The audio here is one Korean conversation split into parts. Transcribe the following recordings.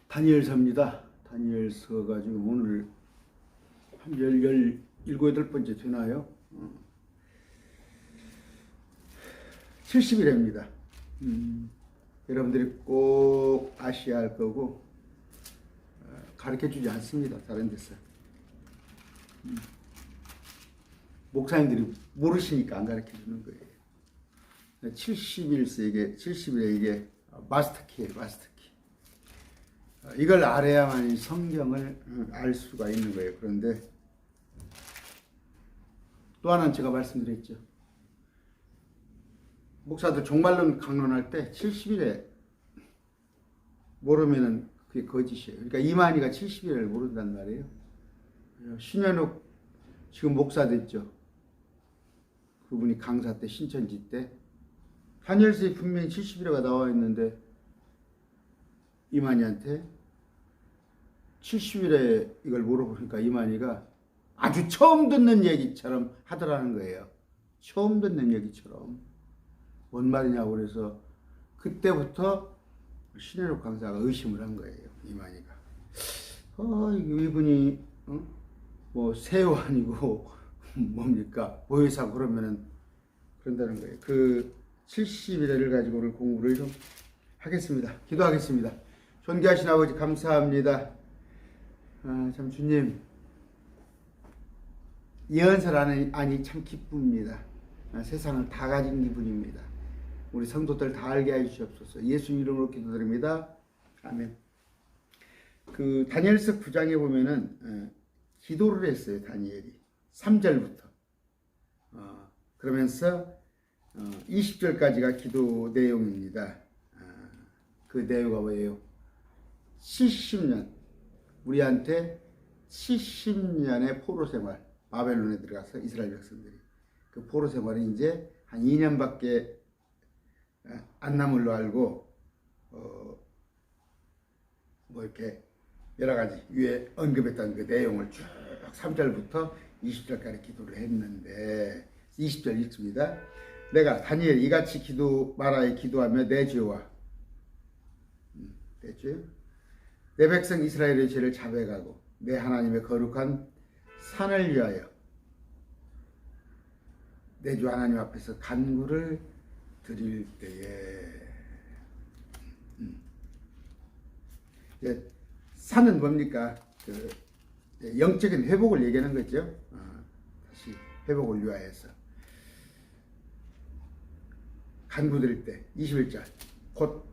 다니엘서입니다. 다니엘서가 지금 오늘 한 17, 8번째 되나요? 70일입니다. 여러분들이 꼭 아셔야 할 거고, 가르쳐 주지 않습니다. 다른 데서. 목사님들이 모르시니까 안 가르쳐 주는 거예요. 70일에 이게 마스터키예요, 마스터키. 이걸 알아야만 성경을 알 수가 있는 거예요. 그런데 또 하나는 제가 말씀드렸죠. 목사들 종말론 강론할 때 70일에 모르면은 그게 거짓이에요. 그러니까 이만희가 70일을 모른단 말이에요. 신현욱 지금 목사 됐죠. 그분이 강사 때 신천지 때 다니엘서에 분명히 70일에가 나와 있는데 이만희한테 70일에 이걸 물어보니까 이만희가 아주 처음 듣는 얘기처럼 하더라는 거예요. 처음 듣는 얘기처럼. 뭔 말이냐고 그래서 그때부터 신현욱 강사가 의심을 한 거예요. 이만희가. 이분이 뭐 새우 아니고 뭡니까? 보혜사 그러면은 그런다는 거예요. 그 70일을 가지고 오늘 공부를 좀 하겠습니다. 기도하겠습니다. 존귀하신 아버지 감사합니다. 참 주님 예언설 아니 참 기쁩니다. 세상을 다 가진 기분입니다. 우리 성도들 다 알게 해주시옵소서. 예수 이름으로 기도드립니다. 아멘. 그 다니엘서 9장에 보면은 기도를 했어요. 다니엘이 3절부터 그러면서 20절까지가 기도 내용입니다. 그 내용이 뭐예요? 70년 우리한테 70년의 포로 생활, 바벨론에 들어가서 이스라엘 백성들이 그 포로 생활이 이제 한 2년밖에 안 남을로 알고 뭐 이렇게 여러 가지 위에 언급했던 그 내용을 쭉 3절부터 20절까지 기도를 했는데 20절 읽습니다. 내가 다니엘 이같이 말하여 기도하며 내 죄와 내 백성 이스라엘의 죄를 자백하고 내 하나님의 거룩한 산을 위하여 내 주 하나님 앞에서 간구를 드릴 때에 산은 뭡니까? 그 영적인 회복을 얘기하는 거죠. 다시 회복을 위하여서 간구 드릴 때 21절 곧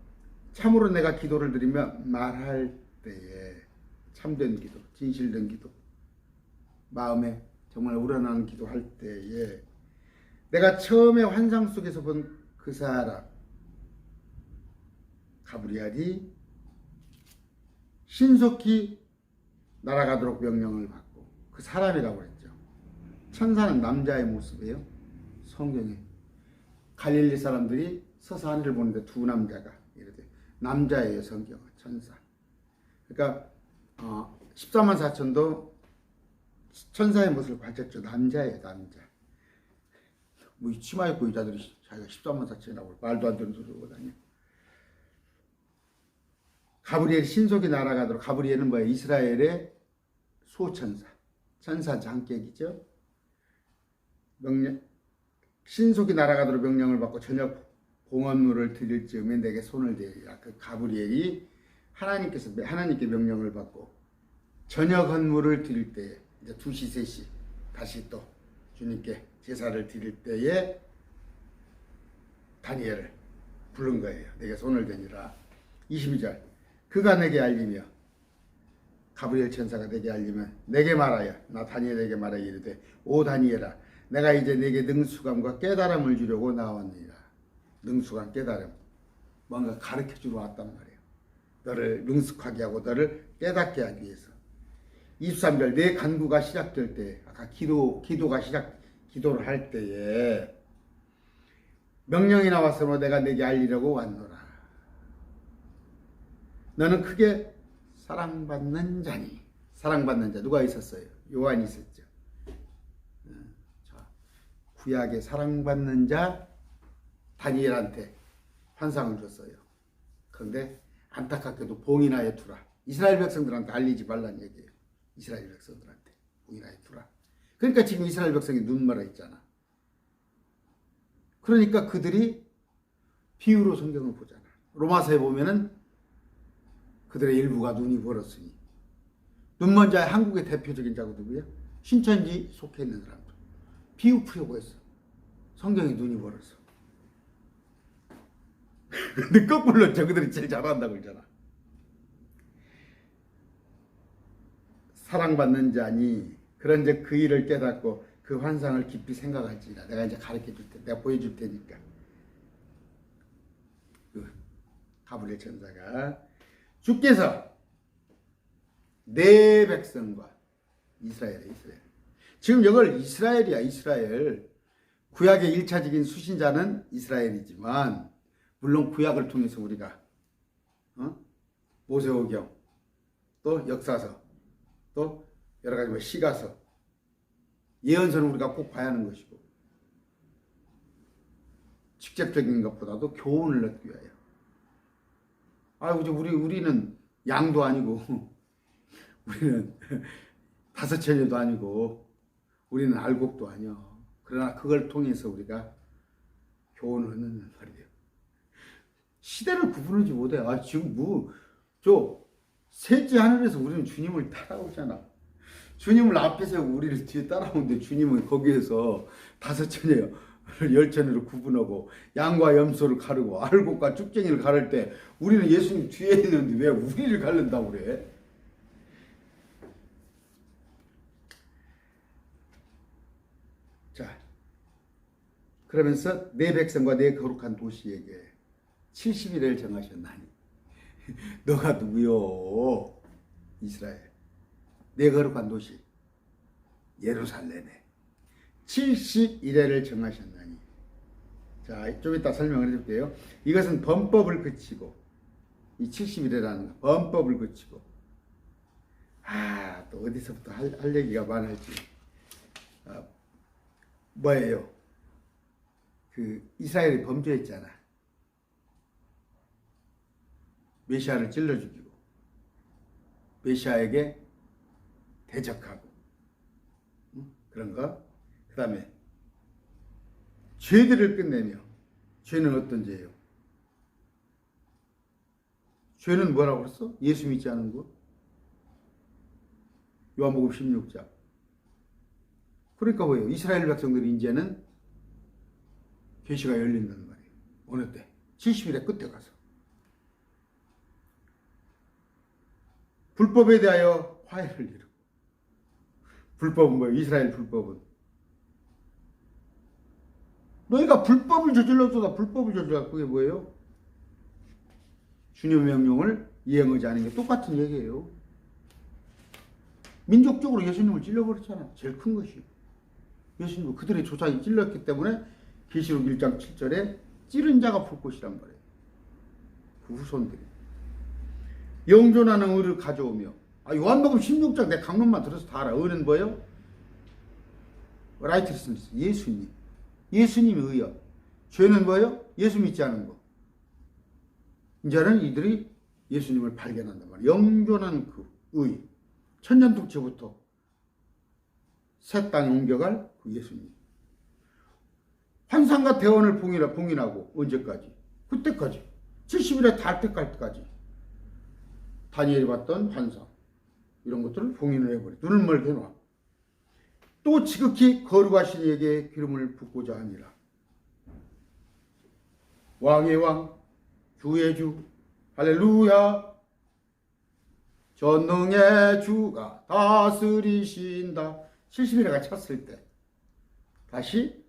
참으로 내가 기도를 드리며 말할 때에 참된 기도, 진실된 기도, 마음에 정말 우러나는 기도할 때에 내가 처음에 환상 속에서 본 그 사람 가브리엘이 신속히 날아가도록 명령을 받고 그 사람이라고 했죠. 천사는 남자의 모습이에요. 성경에 갈릴리 사람들이 서서 하늘을 보는데 두 남자가 이렇게 남자예요. 성경은 천사. 그러니까 14만 4천도 천사의 모습을 가졌죠. 남자예요. 남자. 뭐 치마 입고 여자들이 자기가 14만 4천이라고 말도 안 되는 소리 하고 다녀. 가브리엘이 신속히 날아가도록. 가브리엘은 뭐예요? 이스라엘의 소천사, 천사 장격이죠. 신속히 날아가도록 명령을 받고 저녁 봉헌물을 드릴 즈음에 내게 손을 대리라. 그 가브리엘이 하나님께 명령을 받고 저녁 헌물을 드릴 때에 이제 2시 3시 다시 또 주님께 제사를 드릴 때에 다니엘을 부른 거예요. 내게 손을 대니라. 22절 그가 내게 알리며 가브리엘 천사가 내게 알리면 내게 말하여 나 다니엘에게 말하여 이르되 오 다니엘아 내가 이제 내게 능수감과 깨달음을 주려고 나왔느니라. 능수감 깨달음 뭔가 가르쳐 주러 왔단 말이에요. 너를 능숙하게 하고 너를 깨닫게 하기 위해서. 23절 내 간구가 시작될 때 아까 기도를 할 때에 명령이 나왔으므로 내가 내게 알리려고 왔노라. 너는 크게 사랑받는 자니. 사랑받는 자 누가 있었어요? 요한이 있었죠. 구약의 사랑받는 자 다니엘한테 환상을 줬어요. 그런데 안타깝게도 봉인하여 두라. 이스라엘 백성들한테 알리지 말란 얘기예요. 이스라엘 백성들한테 봉인하여 두라. 그러니까 지금 이스라엘 백성이 눈멀어 있잖아. 그러니까 그들이 비유로 성경을 보잖아. 로마서에 보면은 그들의 일부가 눈이 멀었으니, 눈먼 자의 한국의 대표적인 자가 누구야? 신천지 속해 있는 사람들. 비유 풀려고 했어. 성경이 눈이 멀었어. 근데 거꾸로 저그들이 제일 잘한다고 그러잖아. 사랑받는 자니 그런즉 그 일을 깨닫고 그 환상을 깊이 생각할지라. 내가 이제 가르쳐 줄 테, 내가 보여줄 테니까. 그 가브리엘 천사가 주께서 내 백성과 이스라엘. 지금 이걸 이스라엘이야. 이스라엘. 구약의 1차적인 수신자는 이스라엘이지만 물론 구약을 통해서 우리가 모세오경, 또 역사서, 또 여러 가지 시가서, 예언서는 우리가 꼭 봐야 하는 것이고, 직접적인 것보다도 교훈을 얻기 위하여. 우리는 양도 아니고, 우리는 다섯 처녀도 아니고, 우리는 알곡도 아니야. 그러나 그걸 통해서 우리가 교훈을 얻는 말이에요. 시대를 구분하지 못해. 지금 셋째 하늘에서 우리는 주님을 따라오잖아. 주님을 앞에 세우고 우리를 뒤에 따라오는데 주님은 거기에서 다섯 처녀, 열 처녀를 구분하고 양과 염소를 가르고 알곡과 쭉쟁이를 가를 때 우리는 예수님 뒤에 있는데 왜 우리를 가른다고 그래? 자, 그러면서 내 백성과 내 거룩한 도시에게 70일을 정하셨나니 너가 누구요? 이스라엘. 내 거룩한 도시 예루살렘에 70일을 정하셨나니. 자, 좀 이따 설명을 해줄게요. 이것은 범법을 그치고, 이 70일이라는 범법을 그치고, 또 어디서부터 할 얘기가 많을지. 뭐예요? 이스라엘이 범죄했잖아. 메시아를 찔러 죽이고, 메시아에게 대적하고, 그런 거. 그 다음에 죄들을 끝내며. 죄는 어떤 죄예요? 죄는 뭐라고 그랬어? 예수 믿지 않은 거. 요한복음 16장. 그러니까 뭐예요? 이스라엘 백성들이 이제는 계시가 열린다는 말이에요. 어느 때? 70일의 끝에 가서. 불법에 대하여 화해를 이루고. 불법은 뭐예요? 이스라엘 불법은. 너희가 불법을 저질렀다. 불법을 저질렀다. 그게 뭐예요? 주님의 명령을 이행하지 않은 게 똑같은 얘기예요. 민족적으로 예수님을 찔러버렸잖아. 제일 큰 것이. 예수님을 그들의 조상이 찔렀기 때문에 계시록 1장 7절에 찌른 자가 볼 것이란 말이에요. 그 후손들이. 영존하는 의를 가져오며. 요한복음 16장 내 강론만 들어서 다 알아. 의는 뭐예요? 라이트리스니스. 예수님. 예수님의 의여. 죄는 뭐예요? 예수 믿지 않은 거. 이제는 이들이 예수님을 발견한단 말이에요. 영존한 그 의. 천년독채부터 새 땅에 옮겨갈 그 예수님. 환상과 대언을 봉인하고 언제까지? 그때까지. 70일에 달 때까지. 다니엘이 봤던 환상. 이런 것들을 봉인을 해버려. 눈을 멀게 해놔. 또 지극히 거룩하신 이에게 기름을 붓고자 하니라. 왕의 왕, 주의 주, 할렐루야. 전능의 주가 다스리신다. 70일에가 찼을 때 다시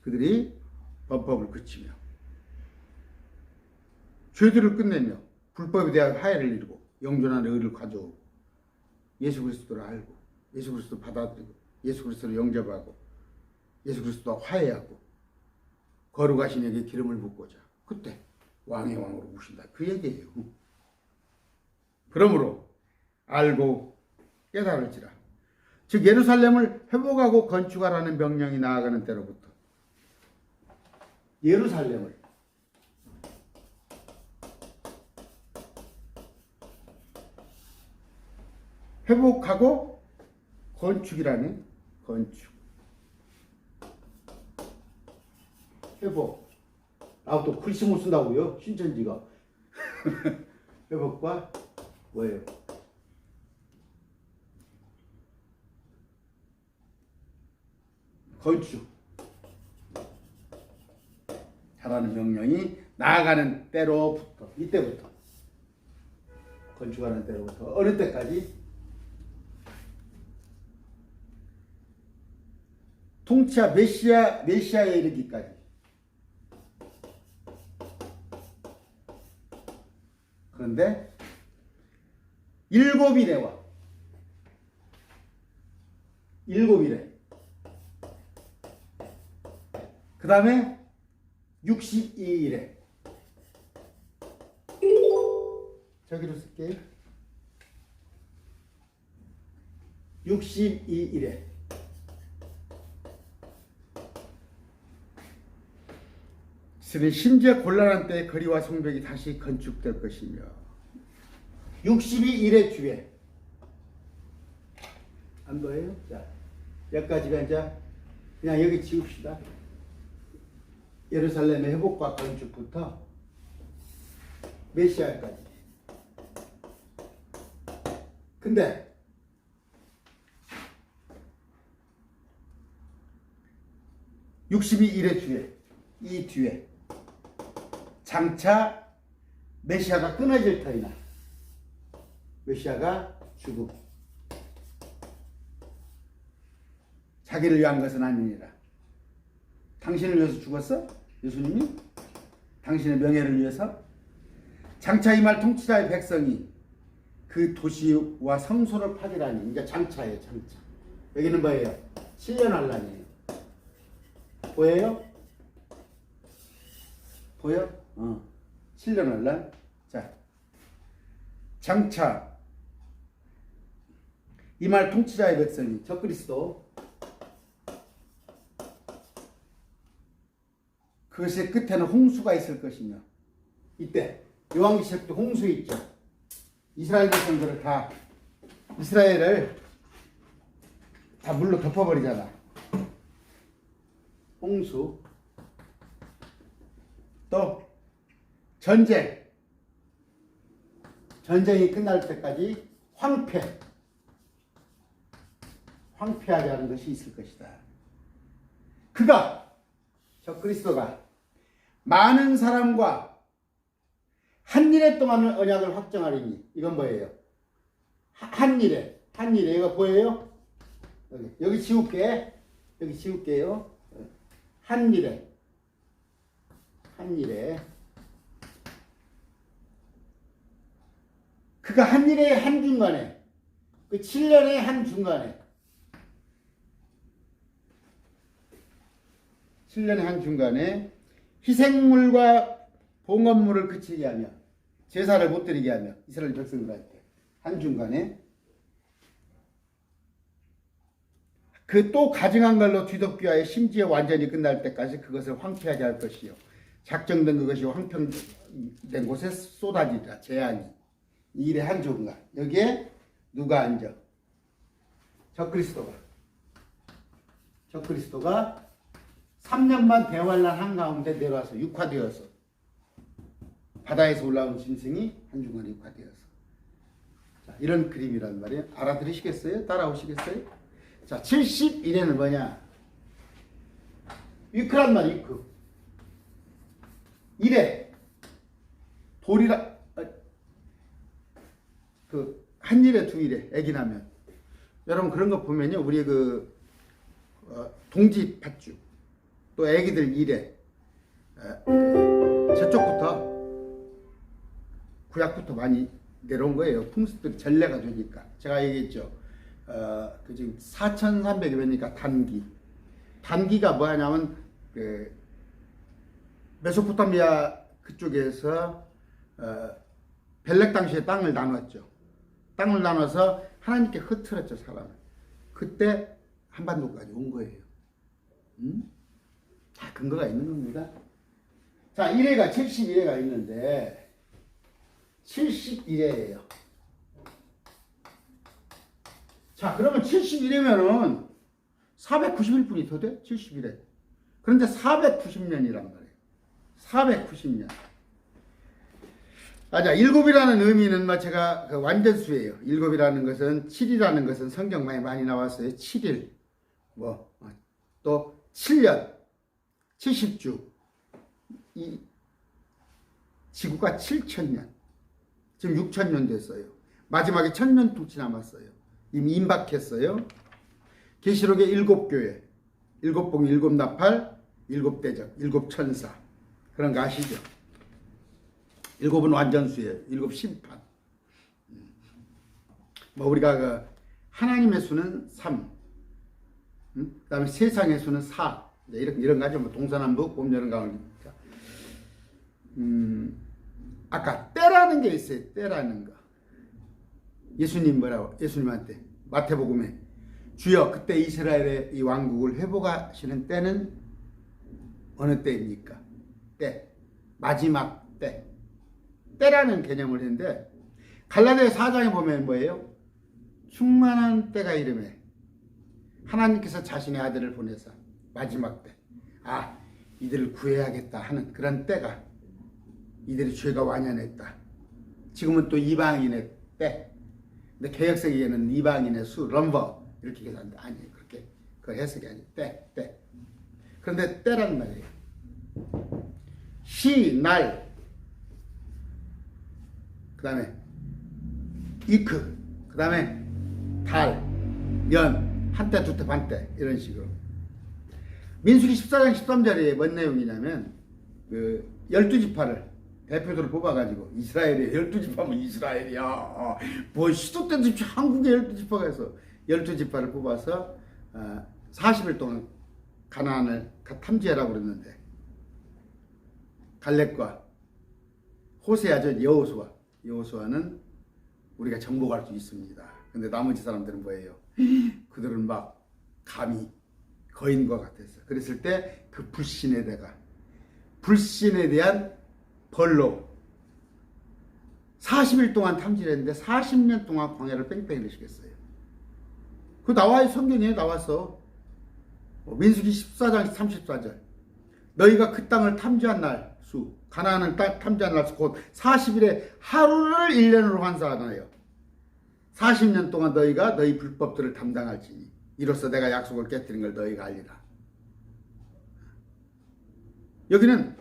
그들이 범법을 그치며 죄들을 끝내며 불법에 대한 화해를 이루고 영존한 의를 가져오고 예수 그리스도를 알고 예수 그리스도 받아들이고 예수 그리스도를 영접하고 예수 그리스도와 화해하고 거룩하신 에게 기름을 붓고자 그때 왕의 왕으로 모신다. 그 얘기예요. 그러므로 알고 깨달을지라. 즉 예루살렘을 회복하고 건축하라는 명령이 나아가는 때로부터 예루살렘을 회복하고 건축이라는 건축 회복. 아, 또 글씨 못 쓴다고요? 신천지가. 회복과 뭐예요? 건축. 하라는 명령이 나아가는 때로부터, 이때부터. 건축하는 때로부터 어느 때까지? 통치자 메시아에 이르기까지. 그런데 7일에와 7일에 그 다음에 62일에 저기로 쓸게요. 62일에 심지어 곤란한 때에 거리와 성벽이 다시 건축될 것이며 62일의 주에 안 보여요? 자, 여기까지가 이제 그냥 여기 지웁시다. 예루살렘의 회복과 건축부터 메시아까지. 근데 (62일의) 주에 이 뒤에 장차 메시아가 끊어질 터이나 메시아가 죽음 자기를 위한 것은 아니니라. 당신을 위해서 죽었어? 예수님이? 당신의 명예를 위해서? 장차 이 말 통치자의 백성이 그 도시와 성소를 파괴하니. 이제 장차예요. 장차. 여기는 뭐예요? 7년 환란이에요. 보여요? 보여? 7년 환란. 자, 장차 이 말 통치자의 백성이 적그리스도 그것의 끝에는 홍수가 있을 것이며 이때 요한계시록 때 홍수 있죠. 이스라엘 백성들을 다 이스라엘을 다 물로 덮어버리잖아. 홍수. 또 전쟁이 끝날 때까지 황폐하게 하는 것이 있을 것이다. 그가 적그리스도가 많은 사람과 한 일에 동안은 언약을 확정하리니. 이건 뭐예요? 한 일에 이거 보여요? 여기 지울게. 여기 지울게요. 한 일에 그가 한 일의 한중간에 그 7년의 한중간에 7년의 한중간에 희생물과 봉헌물을 그치게 하며 제사를 못 드리게 하며 이스라엘 백성들한테 한중간에 그 또 가증한 걸로 뒤덮기 위하여 심지어 완전히 끝날 때까지 그것을 황폐하게 할 것이요 작정된 그것이 황평된 곳에 쏟아지리라. 재앙이 이 일의 한중간. 여기에 누가 앉아? 적그리스도가 3년만 대환란 한가운데 내려와서 육화되어서 바다에서 올라온 짐승이 한중간에 육화되어서. 자, 이런 그림이란 말이에요. 알아들으시겠어요? 따라오시겠어요? 자, 70일에는 뭐냐? 위크란 말이 위크. 일에 돌이라 그 한 일에 두 일에 애기 나면 여러분 그런 거 보면요. 우리 동지 팥죽 또 애기들 일에 저쪽부터 구약부터 많이 내려온 거예요. 풍습들이 전례가 되니까. 제가 얘기했죠. 그 지금 4,300이 되니까 단기가 뭐냐면 그 메소포타미아 그쪽에서 벨렉 당시에 땅을 나눴죠. 땅을 나눠서 하나님께 흐트렸죠. 사람을. 그때 한반도까지 온 거예요. 다 근거가 있는 겁니다. 자, 1회가 71회가 있는데 71회예요. 자, 그러면 71회면은 491분이 더 돼? 71회. 그런데 490년이란 말이에요. 490년. 맞아. 일곱이라는 의미는 제가 그 완전수예요. 일곱이라는 것은 7이라는 것은 성경만에 많이 나왔어요. 7일. 또 7년. 70주. 이 지구가 7천년. 지금 6천년 됐어요. 마지막에 1000년 통치 남았어요. 이미 임박했어요. 계시록의 7교회. 7봉, 7나팔, 7대적, 7천사. 그런 거 아시죠? 7은 완전수예요. 7 심판. 우리가 그 하나님의 수는 3. 그 다음에 세상의 수는 4. 이런 거죠. 동서남북, 봄, 여름, 가을. 아까 때라는 게 있어요. 때라는 거. 예수님 뭐라고? 예수님한테 마태복음에 주여 그때 이스라엘의 이 왕국을 회복하시는 때는 어느 때입니까? 때. 마지막 때. 때라는 개념을 했는데 갈라디아 4장에 보면 뭐예요? 충만한 때가 이름에 하나님께서 자신의 아들을 보내서 마지막 때. 이들을 구해야겠다 하는 그런 때가 이들의 죄가 완연했다. 지금은 또 이방인의 때. 근데 개역성에는 이방인의 수, 럼버 이렇게 계산하는데 아니에요. 그렇게 그 해석이 아니에요. 때. 그런데 때란 말이에요. 시, 날, 그 다음에 이크, 그 다음에 달, 년, 한때, 두때, 반때 이런 식으로. 민수기 14장 13절에 뭔 내용이냐면 그 12지파를 대표들을 뽑아가지고 이스라엘의 12지파면 이스라엘이야. 시도 때도 한국에 12지파가 있어. 12지파를 뽑아서 40일 동안 가나안을 탐지하라고 그랬는데 갈렙과 호세아죠. 여호수아는 우리가 정복할 수 있습니다. 근데 나머지 사람들은 뭐예요? 그들은 막 감히 거인과 같았어. 그랬을 때 그 불신에 대한 벌로 40일 동안 탐지를 했는데 40년 동안 광야를 뺑뺑이 드시겠어요. 그 나와요. 성경에 나왔어. 민수기 14장 34절. 너희가 그 땅을 탐지한 날 수, 가나안을 탐지한 날 수, 곧 40일에 하루를 1년으로 환산하여 40년 동안 너희가 너희 불법들을 담당할지니 이로써 내가 약속을 깨뜨린 걸 너희가 알리라. 여기는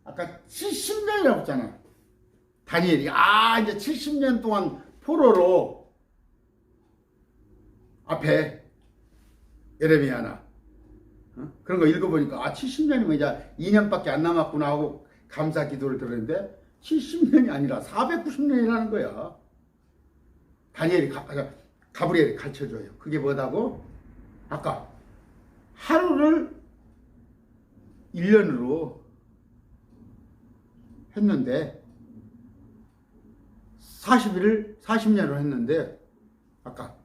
아까 70년이라고 했잖아. 다니엘이 이제 70년 동안 포로로 앞에 예레미야나 그런 거 읽어보니까 70년이면 이제 2년밖에 안 남았구나 하고 감사 기도를 들었는데 70년이 아니라 490년이라는 거야. 가브리엘이 가르쳐줘요. 그게 뭐다고? 아까 하루를 1년으로 했는데 40년으로 했는데 아까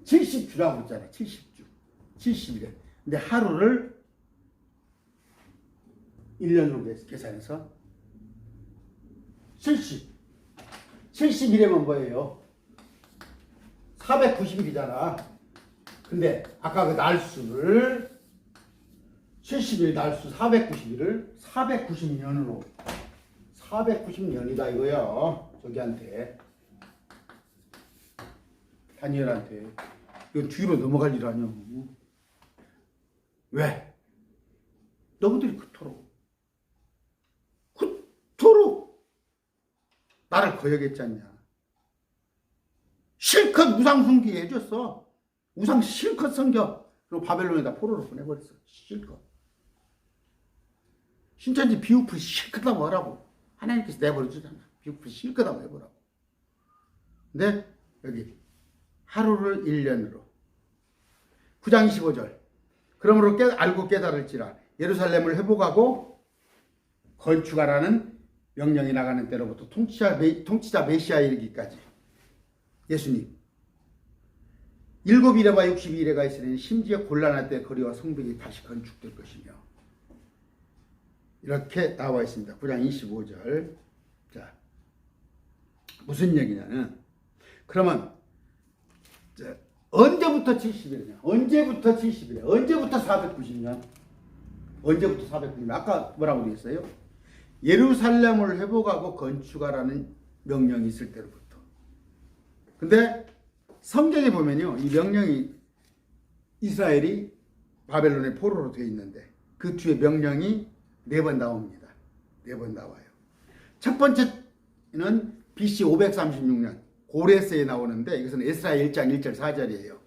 70주라고 했잖아. 70주. 70일에. 근데 하루를 1년으로 계산해서 70일이면 뭐예요? 490일이잖아. 근데 아까 그 날수를 70일 날수 490일을 490년으로 490년이다 이거야. 저기한테 다니엘한테. 이건 뒤로 넘어갈 일 아니야. 왜? 너희들이 그토록 나를 거역했지 않냐. 실컷 우상 숭배해 해줬어. 우상 실컷 섬겨. 그리고 바벨론에다 포로로 보내버렸어. 실컷. 신천지 비우풀 실컷 하고 하라고. 하나님께서 내버려주잖아. 비우풀 실컷 하고 해보라고. 근데 여기 하루를 1년으로 9장 25절. 그러므로 알고 깨달을지라 예루살렘을 회복하고 건축하라는 명령이 나가는 때로부터 통치자 메시아 이르기까지 예수님 7이레와 62이레가 있으니 심지어 곤란할 때 거리와 성벽이 다시 건축될 것이며 이렇게 나와 있습니다. 9장 25절. 자, 무슨 얘기냐면 그러면 언제부터 70일이냐? 언제부터 70일이냐? 언제부터 490년? 언제부터 490년? 아까 뭐라고 그랬어요? 예루살렘을 회복하고 건축하라는 명령이 있을 때로부터. 근데 성경에 보면요, 이 명령이 이스라엘이 바벨론의 포로로 되어 있는데 그 뒤에 명령이 4번 나옵니다. 4번 나와요. 첫 번째는 BC 536년 고레스에 나오는데 이것은 에스라 1장 1절 4절이에요.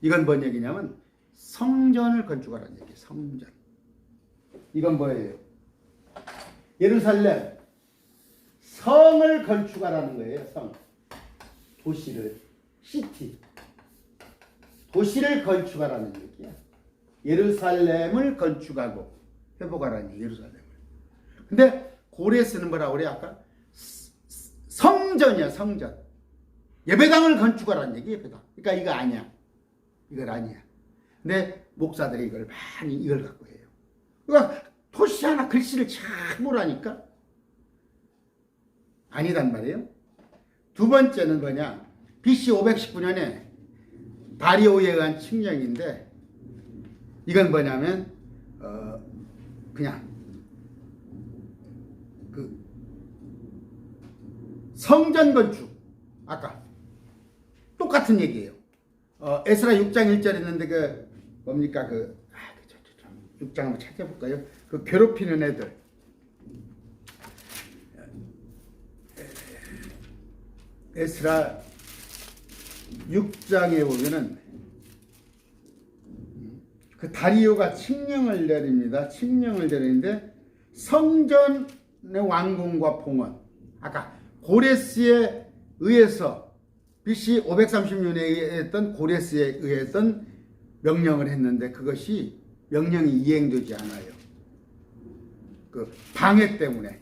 이건 뭔 얘기냐면 성전을 건축하라는 얘기예요. 성전. 이건 뭐예요? 예루살렘 성을 건축하라는 거예요. 성. 도시를. 시티. 도시를 건축하라는 얘기야. 예루살렘을 건축하고 회복하라는 얘기. 예루살렘을. 근데 고레스는 뭐라고 그래? 아까 성전이야. 성전. 예배당을 건축하라는 얘기. 예배당. 그러니까 이거 아니야. 이건 아니야. 근데 목사들이 이걸 많이 이걸 갖고 해요. 그러니까 도시 하나 글씨를 잘 모르니까 아니단 말이에요. 두 번째는 뭐냐? BC 519년에 다리오에 의한 칙령인데 이건 뭐냐면 그냥 그 성전 건축 아까 똑같은 얘기예요. 에스라 6장 1절 있는데 그 뭡니까 6장 한번 찾아볼까요? 그 괴롭히는 애들. 에스라 6장에 보면은 그 다리오가 칙령을 내립니다. 칙령을 내리는데 성전의 완공과 봉헌. 아까 고레스에 의해서 BC 530년에 의했던 고레스에 의했던 명령을 했는데 그것이 명령이 이행되지 않아요. 그 방해 때문에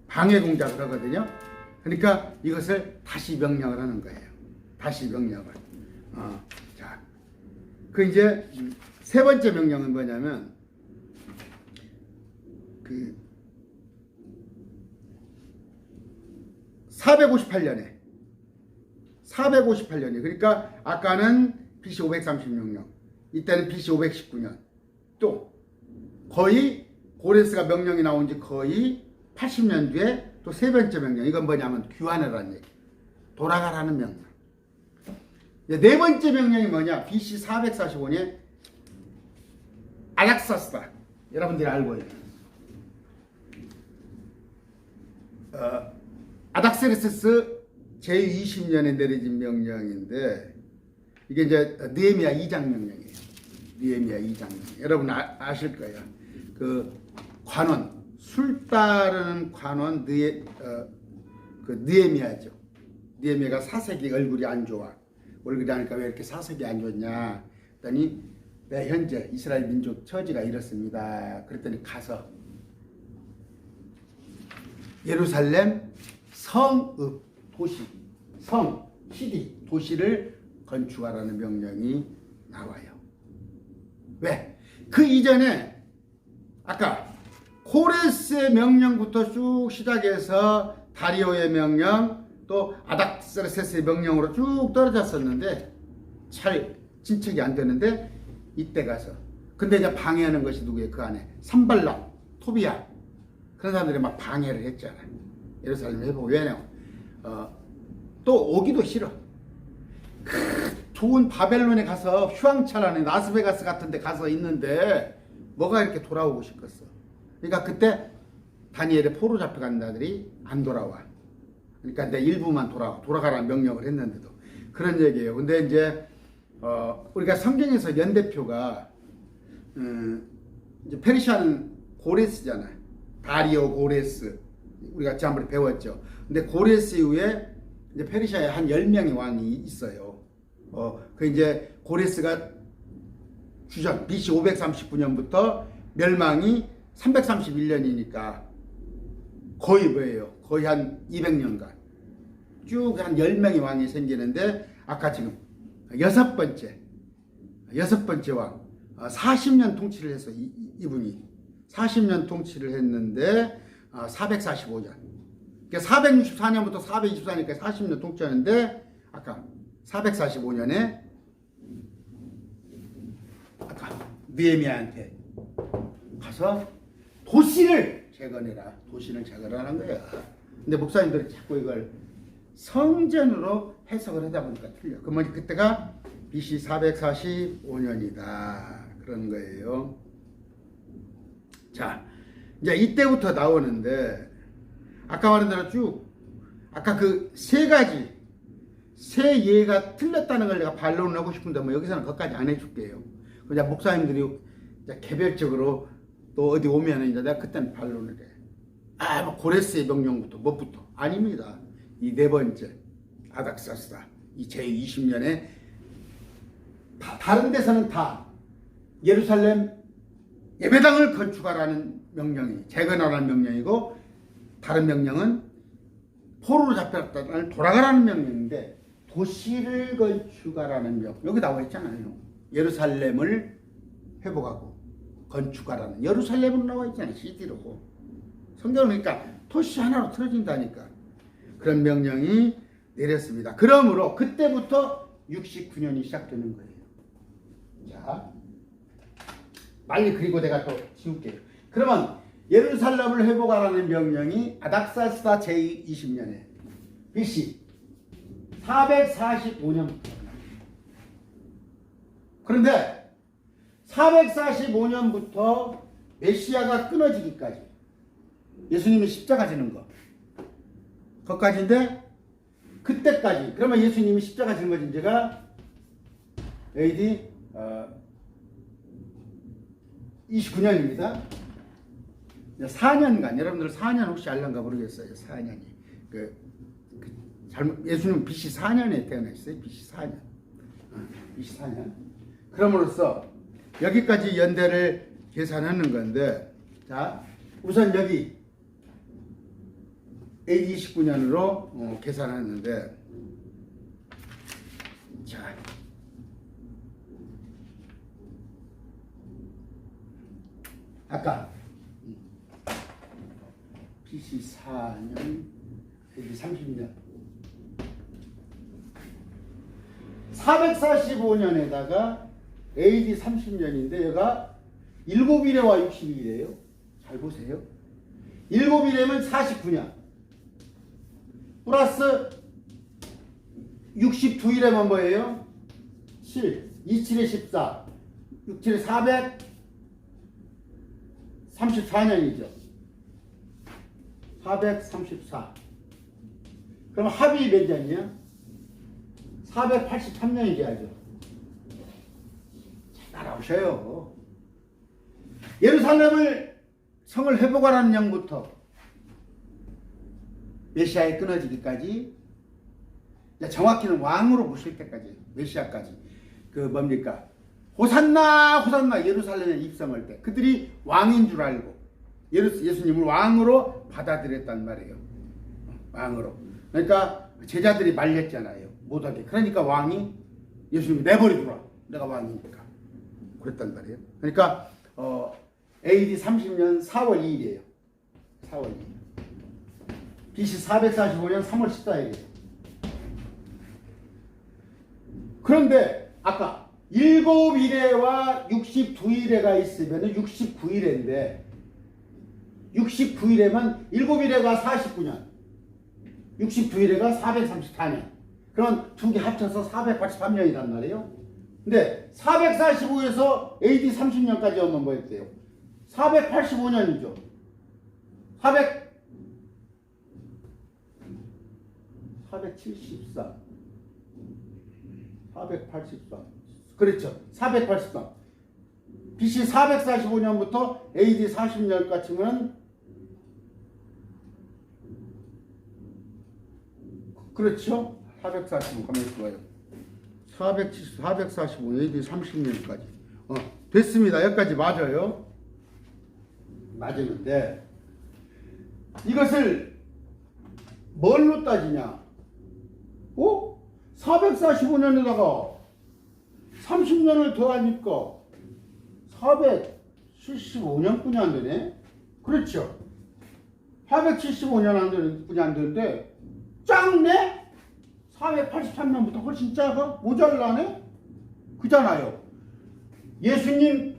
방해 공작을 하거든요. 그러니까 이것을 다시 명령을 하는 거예요. 다시 명령을. 자, 그 이제 세 번째 명령은 뭐냐면 그 458년에 그러니까 아까는 BC 536년 이때는 BC 519년 또 거의 고레스가 명령이 나온 지 거의 80년 뒤에 또 세 번째 명령. 이건 뭐냐면 귀환하라는 얘기. 돌아가라는 명령. 네 번째 명령이 뭐냐? BC 445년에 아닥사스다. 여러분들이 알고 있는 아닥세르세스 제20년에 내려진 명령인데 이게 이제 느헤미야 2장 명령이에요. 느헤미야 2장 명령. 여러분 아실 거예요. 그 관원 술 따르는 관원 느헤미야죠. 느헤미야가 사색이 얼굴이 안 좋아. 얼굴이 아니까 왜 이렇게 사색이 안 좋냐? 그랬더니 네, 현재 이스라엘 민족 처지가 이렇습니다. 그랬더니 가서 예루살렘 성읍 도시 성 시티 도시를 건축하라는 명령이 나와요. 왜? 그 이전에 아까 코레스의 명령부터 쭉 시작해서 다리오의 명령 또 아닥사르세스의 명령으로 쭉 떨어졌었는데 잘 진척이 안 되는데 이때 가서 근데 이제 방해하는 것이 누구예요? 그 안에 산발락, 토비야 그런 사람들이 막 방해를 했잖아. 예루살렘 회복 왜냐? 또 오기도 싫어. 좋은 바벨론에 가서 휘황찬란한 라스베가스 같은 데 가서 있는데 뭐가 이렇게 돌아오고 싶겠어. 그러니까 그때 다니엘의 포로 잡혀간 자들이 안 돌아와. 그러니까 내 일부만 돌아가라는 명령을 했는데도 그런 얘기예요. 근데 이제 우리가 성경에서 연대표가 이제 페르시아는 고레스잖아. 다리오 고레스 우리가 지난번에 배웠죠. 근데 고레스 이후에 이제 페르시아에 한 10명의 왕이 있어요. 그 이제 고레스가 주전 BC 539년부터 멸망이 331년이니까 거의 뭐예요? 거의 한 200년간 쭉 한 10명의 왕이 생기는데 아까 지금 여섯 번째 왕. 40년 통치를 해서 이분이 40년 통치를 했는데 445년. 그러니까 464년부터 424년까지 40년 통치하는데 아까 445년에 아까 느헤미야한테 가서 도시를 재건해라. 도시를 재건하는 거야. 근데 목사님들이 자꾸 이걸 성전으로 해석을 하다 보니까 틀려. 그러면 그때가 BC 445년이다. 그런 거예요. 자, 이제 이때부터 나오는데 아까 말한 대로 쭉 아까 그 세 가지 세 예가 틀렸다는 걸 내가 반론을 하고 싶은데 뭐 여기서는 그것까지 안 해줄게요. 그냥 목사님들이 이제 개별적으로 또 어디 오면은 이제 내가 그때는 반론을 해. 뭐 고레스의 명령부터 뭐부터 아닙니다. 이 네 번째 아닥사스다. 이 제20년에 다른 데서는 다 예루살렘 예배당을 건축하라는 명령이 재건하라는 명령이고 다른 명령은 포로로 잡혔다는 돌아가라는 명령인데 도시를 건축하라는 명 여기 나와 있잖아요. 예루살렘을 회복하고 건축하라는 예루살렘으로 나와 있잖아요. CD로 성경은 그러니까 도시 하나로 틀어진다니까 그런 명령이 내렸습니다. 그러므로 그때부터 69년이 시작되는 거예요. 자, 빨리 그리고 내가 또 지울게요. 그러면 예루살렘을 회복하라는 명령이 아닥사스다 제20년에 BC 445년부터 그런데 445년부터 메시아가 끊어지기까지 예수님이 십자가 지는 거 그것까지인데 그때까지 그러면 예수님이 십자가 지는 거지 제가 AD 29년입니다. 4년간 여러분들 4년 혹시 알란가 모르겠어요. 4년이 잘못 예수님은 BC 4년에 태어나셨어요. BC 4년. BC 4년. 그럼으로써 여기까지 연대를 계산하는 건데 자 우선 여기 AD 29년으로 계산하는데 자 아까 BC 4년 AD 30년 445년에다가 AD 30년인데 여기가 7일에와 60일이에요. 잘 보세요. 7일에면 49년 플러스 62일에면 뭐예요? 7, 27에 14, 67에 434년이죠. 434. 그럼 합이 몇 년이야? 483년이지 알죠? 잘 따라오셔요. 예루살렘을 성을 회복하라는 영부터 메시아에 끊어지기까지 정확히는 왕으로 모실 때까지 메시아까지 그 뭡니까? 호산나 호산나 예루살렘에 입성할 때 그들이 왕인 줄 알고 예수님을 왕으로 받아들였단 말이에요. 왕으로. 그러니까 제자들이 말렸잖아요. 못하게. 그러니까 왕이 예수님이 내버려두라. 내가 왕이니까. 그랬단 말이에요. 그러니까 AD 30년 4월 2일이에요. 4월 2일. BC 445년 3월 14일이에요. 그런데 아까 7일에와 62일에가 있으면 69일인데 69일에만 7일에가 49년 69일에가 434년 그럼 두 개 합쳐서 483년이란 말이에요. 근데 445에서 AD 30년까지 오면 뭐였대요? 485년이죠. 474 그렇죠. 483 BC 445년부터 AD 40년까지 치면 그렇죠. 445 가만히 있어봐요. 445 AD 30년까지 됐습니다. 여기까지 맞아요. 맞았는데 이것을 뭘로 따지냐? 445년에다가 30년을 더하니까 475년뿐이 안 되네. 그렇죠. 475년 뿐이 안 되는데 작네? 483년부터 훨씬 작아? 모자라네? 그잖아요. 예수님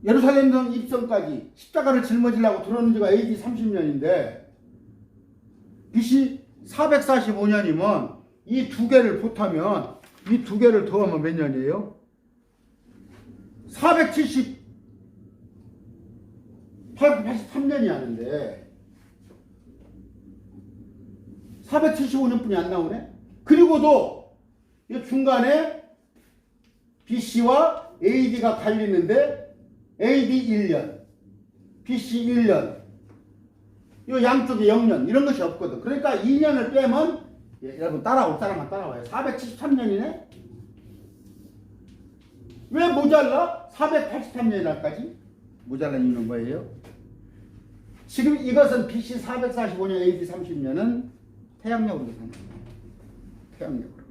예루살렘 입성까지 십자가를 짊어지려고 들어오는 지가 AD 30년인데 BC 445년이면 이 두 개를 보타면 이 두 개를 더하면 몇 년이에요? 483년이 하는데 475년뿐이 안 나오네? 그리고도 이 중간에 BC와 AD가 갈리는데 AD 1년, BC 1년, 이 양쪽에 0년 이런 것이 없거든. 그러니까 2년을 빼면 여러분 따라올 사람만 따라와요. 473년이네? 왜 모자라? 483년이라까지? 모자란 이유는 뭐예요? 지금 이것은 BC 445년, AD 30년은 태양력으로 계산합니다. 태양력으로.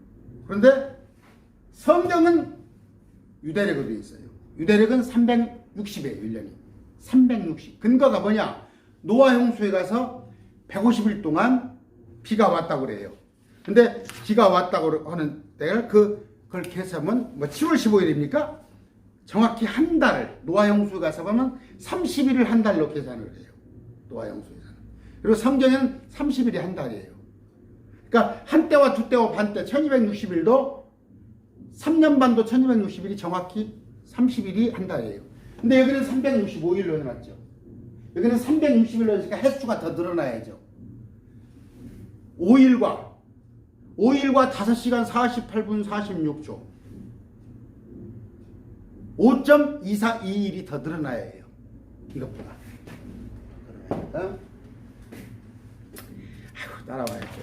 그런데 성경은 유대력으로 되어 있어요. 유대력은 360이에요. 1년이. 360. 근거가 뭐냐? 노아 홍수에 가서 150일 동안 비가 왔다고 그래요. 근데 비가 왔다고 하는 때를 그걸 계산하면 뭐 7월 15일입니까? 정확히 한 달을 노아 홍수에 가서 보면 30일을 한 달로 계산을 해요. 노아 홍수에서는. 그리고 성경에는 30일이 한 달이에요. 그러니까 한 때와 두 때와 반 때 1260일도 3년 반도 1260일이 정확히 30일이 한 달이에요. 근데 여기는 365일로 해놨죠. 여기는 360일로 해니까 횟수가 더 늘어나야죠. 5일과 5시간 48분 46초 5.242일이 더 늘어나야 해요. 이것보다. 아이고, 따라와야죠.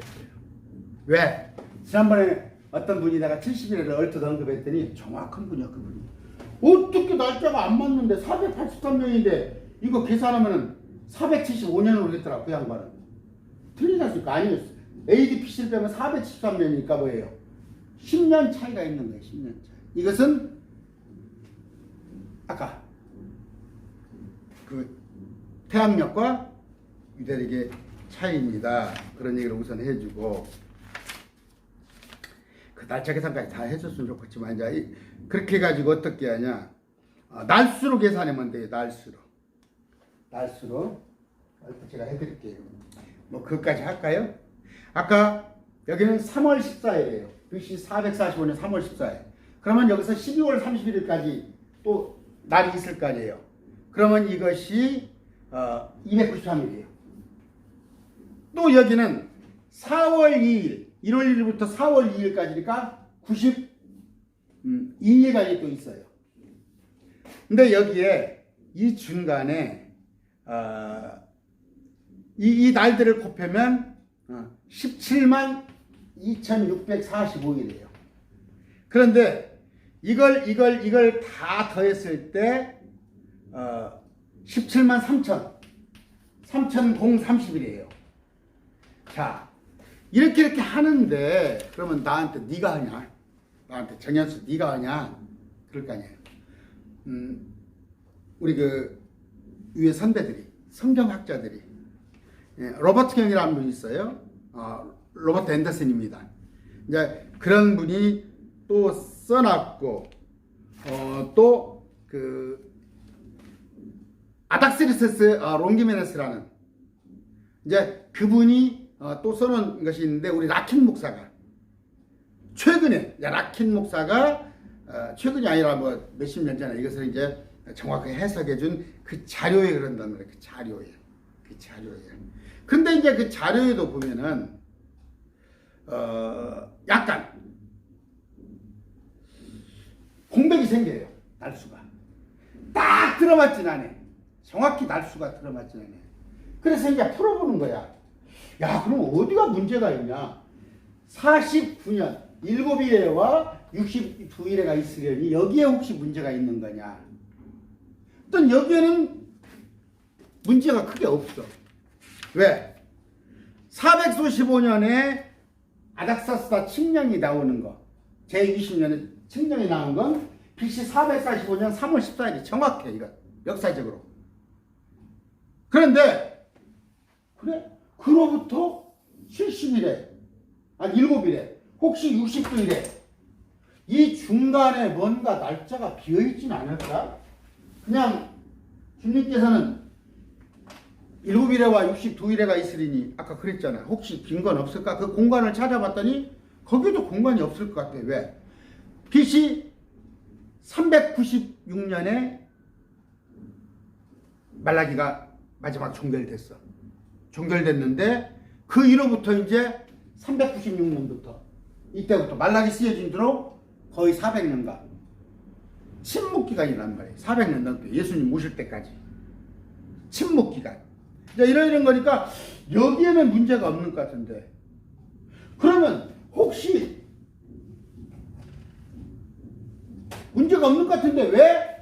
왜? 지난번에 어떤 분이 내가 70일을 얼핏 언급했더니 정확한 분이야, 그분이. 어떻게 날짜가 안 맞는데 483년인데 이거 계산하면은 475년으로 됐더라, 그 양반은. 틀리지 않습니까? 아니요. AD PC를 빼면 473년이니까 뭐예요? 10년 차이가 있는 거예요, 10년 차이. 이것은 아까 그 태양력과 유대력의 차이입니다. 그런 얘기를 우선 해주고, 그 날짜 계산까지 다 해줬으면 좋겠지만, 이제 그렇게 해가지고 어떻게 하냐. 날수로 계산하면 돼요, 날수로. 제가 해드릴게요. 뭐, 그것까지 할까요? 아까 여기는 3월 14일이에요. BC 445년 3월 14일. 그러면 여기서 12월 31일까지 또 날이 있을 거 아니에요. 그러면 이것이 293일이에요. 또 여기는 4월 2일, 1월 1일부터 4월 2일까지니까 92일까지 또 있어요. 근데 여기에 이 중간에 이 날들을 곱하면 17만 2645일이에요. 그런데 이걸 다 더했을 때 17만 3030이에요. 자, 이렇게 하는데 그러면 나한테 네가 하냐? 나한테 정현수 네가 하냐? 그럴 거 아니에요. 우리 그 위에 선배들이, 성경학자들이, 로버트 경이라는 분이 있어요. 로버트 앤더슨입니다. 이제 그런 분이 또 써놨고, 또 그 아닥시리스 롱기메네스라는 이제 그분이 또 써놓은 것이 있는데, 우리 라킨 목사가 최근에, 라킨 목사가 최근이 아니라 뭐 몇십 년 전에 이것을 이제 정확하게 해석해준 그 자료에 그런다는 거예요. 그 자료에. 근데 이제 그 자료에도 보면은 약간 공백이 생겨요. 날수가 딱 들어맞진 않아. 정확히 날수가 들어맞진 않아. 그래서 이제 풀어보는 거야. 야, 그럼 어디가 문제가 있냐? 49년 7일에와 62일에가 있으려니 여기에 혹시 문제가 있는 거냐? 일단 여기에는 문제가 크게 없어. 왜? 495년에 아닥사스다 칙령이 나오는 거. 제20년에 칙령이 나온 건 BC 445년 3월 14일이 정확해. 이거 역사적으로. 그런데 그래? 그로부터 70일에 아니 7일에 혹시 60일에 이 중간에 뭔가 날짜가 비어있진 않을까? 그냥 주님께서는 7일에와 62일에가 있으리니 아까 그랬잖아. 혹시 빈 건 없을까? 그 공간을 찾아봤더니 거기도 공간이 없을 것 같아. 왜? BC 396년에 말라기가 마지막 종결됐어. 종결됐는데 그 이후부터 이제 396년부터 이때부터 말라기 쓰여진 뒤로 거의 400년간 침묵기간이란 말이에요. 400년 넘게 예수님 오실 때까지 침묵기간. 이런 거니까 여기에는 문제가 없는 것 같은데 그러면 혹시 문제가 없는 것 같은데 왜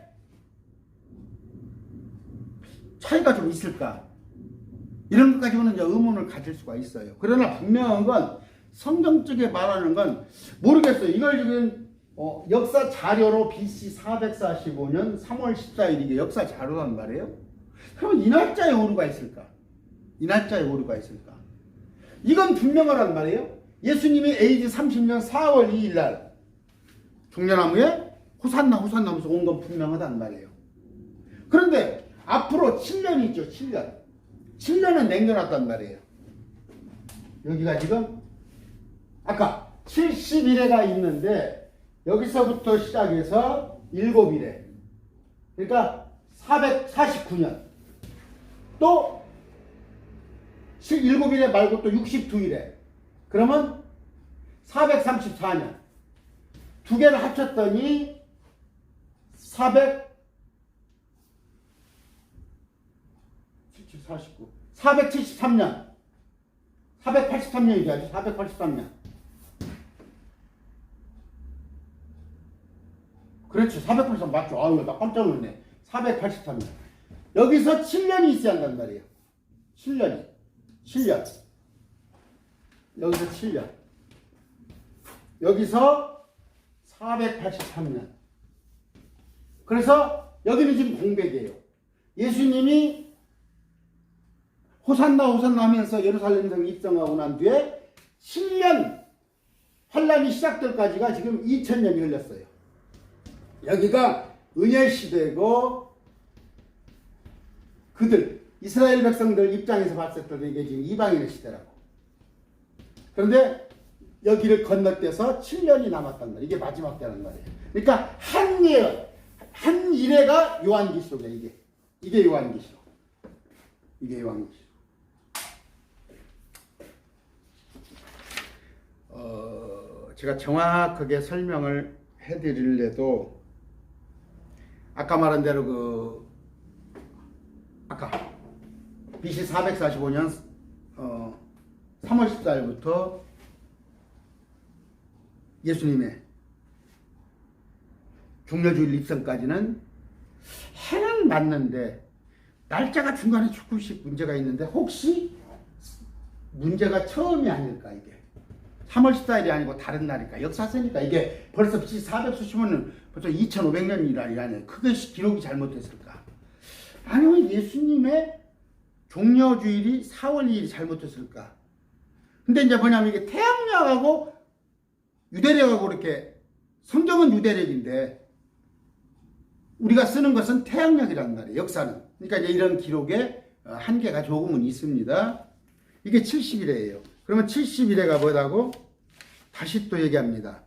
차이가 좀 있을까? 이런 것까지는 이제 의문을 가질 수가 있어요. 그러나 분명한 건 성경 쪽에 말하는 건 모르겠어요. 이걸 지금 역사 자료로 BC 445년 3월 14일 이게 역사 자료란 말이에요. 그러면 이 날짜에 오류가 있을까? 이 날짜에 오류가 있을까? 이건 분명하란 말이에요. 예수님이 AD 30년 4월 2일 날 종려나무에 호산나 하면서 온 건 분명하단 말이에요. 그런데 앞으로 7년이 있죠. 7년은 남겨놨단 말이에요. 여기가 지금 아까 70일에가 있는데 여기서부터 시작해서 7일에 그러니까 449년 또 7일에 말고 또 62일에 그러면 434년 두 개를 합쳤더니 473년 483년이죠. 483년 그렇죠. 483 맞죠. 아유 나 깜짝 놀랐네. 483년 여기서 7년이 있어야 한단 말이에요. 7년 여기서 7년 여기서 483년 그래서 여기는 지금 공백이에요. 예수님이 호산나 하면서 예루살렘 성 입성하고 난 뒤에 7년 환란이 시작될 까지가 지금 2000년이 흘렀어요. 여기가 은혜 시대고 그들 이스라엘 백성들 입장에서 봤을 때 이게 지금 이방인의 시대라고. 그런데 여기를 건너뛰어서 7년이 남았단 말이에요. 이게 마지막 때란 말이에요. 그러니까 한 일회가 요한계시록이에요. 이게 요한계시록. 이게 요한계시록. 제가 정확하게 설명을 해드릴래도 아까 말한 대로 아까 BC 445년 3월 14일부터 예수님의 종려주일 입성까지는 해는 맞는데 날짜가 중간에 조금씩 문제가 있는데 혹시 문제가 처음이 아닐까 이게 3월 14일이 아니고 다른 날일까 역사서니까 이게 벌써 BC 445년 벌써 2500년이라니 크게 기록이 잘못됐을까 아니면 예수님의 종려주일이 4월 2일이 잘못됐을까 근데 이제 뭐냐면 이게 태양력하고 유대력하고 이렇게 성경은 유대력인데 우리가 쓰는 것은 태양력이란 말이에요. 역사는. 그러니까 이제 이런 기록에 한계가 조금은 있습니다. 이게 70일이에요. 그러면 70일에가 뭐라고? 다시 또 얘기합니다.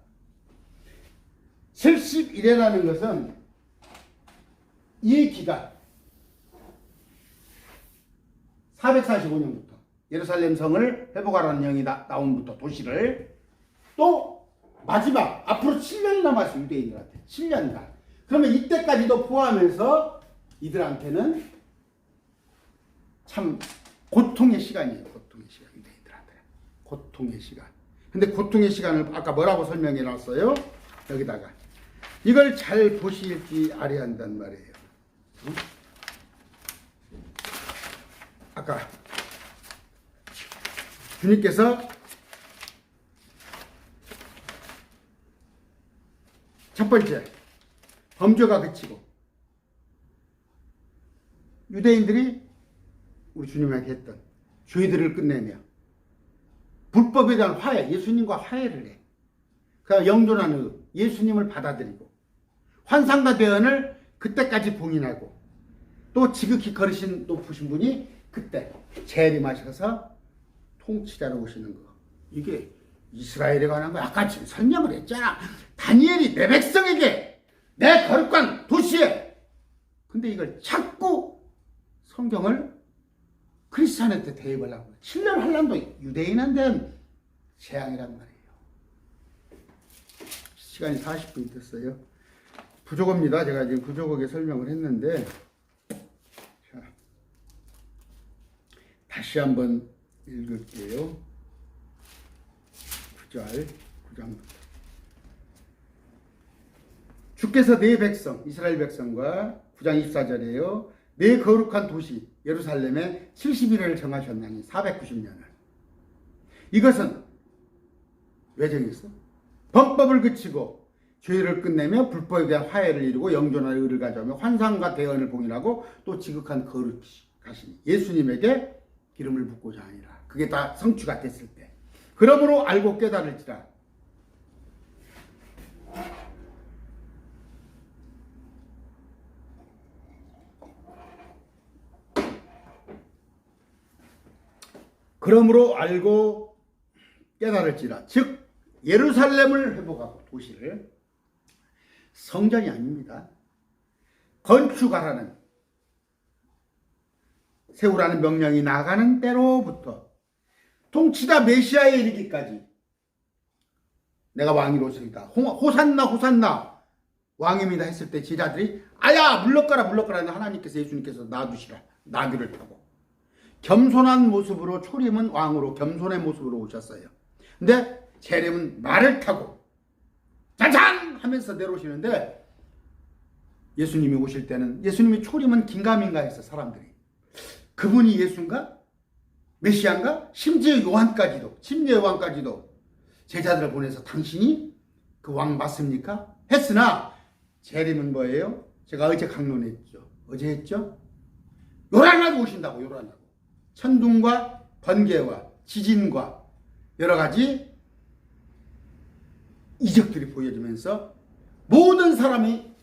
70일이라는 것은 이 기간 445년부터 예루살렘 성을 회복하라는 영이 나온부터 도시를 또 마지막 앞으로 7년이 남았어요. 유대인들한테 7년간. 그러면 이때까지도 포함해서 이들한테는 참 고통의 시간이에요. 고통의 시간. 유대인들한테 고통의 시간. 근데 고통의 시간을 아까 뭐라고 설명해 놨어요? 여기다가 이걸 잘 보실지 알아야 한단 말이에요. 아까 주님께서 첫 번째, 범죄가 그치고 유대인들이 우리 주님에게 했던 죄들을 끝내며 불법에 대한 화해, 예수님과 화해를 해. 그 영존한 의, 예수님을 받아들이고 환상과 대언을 그때까지 봉인하고 또 지극히 거르신 높으신 분이 그때 재림하셔서 통치자로 오시는 거. 이게 이스라엘에 관한 거 아까 지금 설명을 했잖아. 다니엘이 내 백성에게 내 거룩한 도시에. 근데 이걸 자꾸 성경을 크리스찬한테 대입을 하고 7년 환란도 유대인한테는 재앙이란 말이에요. 시간이 40분이 됐어요. 부족합니다. 제가 지금 부족하게 설명을 했는데 자, 다시 한번 읽을게요. 9장부터 주께서 내 백성 이스라엘 백성과 9장 24절이에요. 내 거룩한 도시 예루살렘에 70일을 정하셨나니 490년을. 이것은 왜 정했어? 범법을 그치고 죄를 끝내며 불법에 대한 화해를 이루고 영존한 의를 가져오며 환상과 대언을 봉인하고 또 지극한 거룩하신 예수님에게 기름을 붓고자 하니라. 그게 다 성취가 됐을 때. 그러므로 알고 깨달을지라. 그러므로 알고 깨달을지라. 즉 예루살렘을 회복하고 도시를 성전이 아닙니다. 건축하라는 세우라는 명령이 나가는 때로부터 통치자 메시아에 이르기까지 내가 왕이로서이다. 호산나 호산나 왕입니다 했을 때 제자들이 아야 물러가라 물러가라 하나님께서 예수님께서 놔두시라. 나귀를 타고 겸손한 모습으로 초림은 왕으로 겸손의 모습으로 오셨어요. 근데 재림은 말을 타고 짜잔 하면서 내려오시는데 예수님이 오실 때는 예수님이 초림은 긴가민가 했어. 사람들이 그분이 예수인가? 메시아인가? 심지어 요한까지도 제자들을 보내서 당신이 그 왕 맞습니까? 했으나 재림은 뭐예요? 제가 어제 강론했죠. 어제 했죠? 요란하고 오신다고. 요란하고 천둥과 번개와 지진과 여러 가지 이적들이 보여지면서 모든 사람이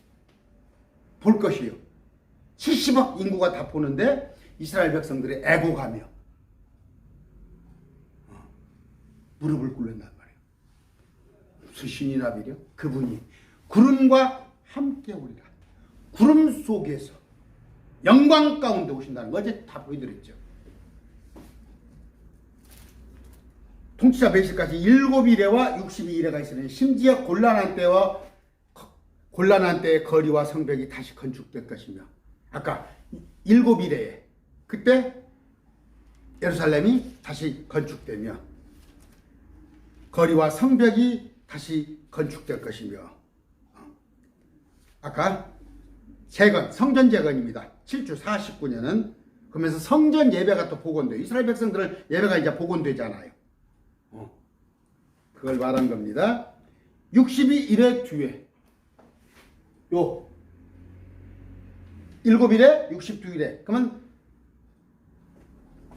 볼 것이요. 70억 인구가 다 보는데 이스라엘 백성들의 애고가며 무릎을 꿇는단 말이에요. 무슨 신이나 비려? 그분이 구름과 함께 오리라. 구름 속에서 영광 가운데 오신다는 거 어제 다 보여드렸죠. 통치자 메시까지 7일에와 62일에가 있으니 심지어 곤란한 때의 거리와 성벽이 다시 건축될 것이며 아까 7일에 그때 예루살렘이 다시 건축되며 거리와 성벽이 다시 건축될 것이며 아까 재건, 성전 재건입니다. 7주 49년은 그러면서 성전 예배가 또 복원돼요. 이스라엘 백성들은 예배가 이제 복원되잖아요. 그걸 말한 겁니다. 62일의 뒤에 요 7일에 62일에 그러면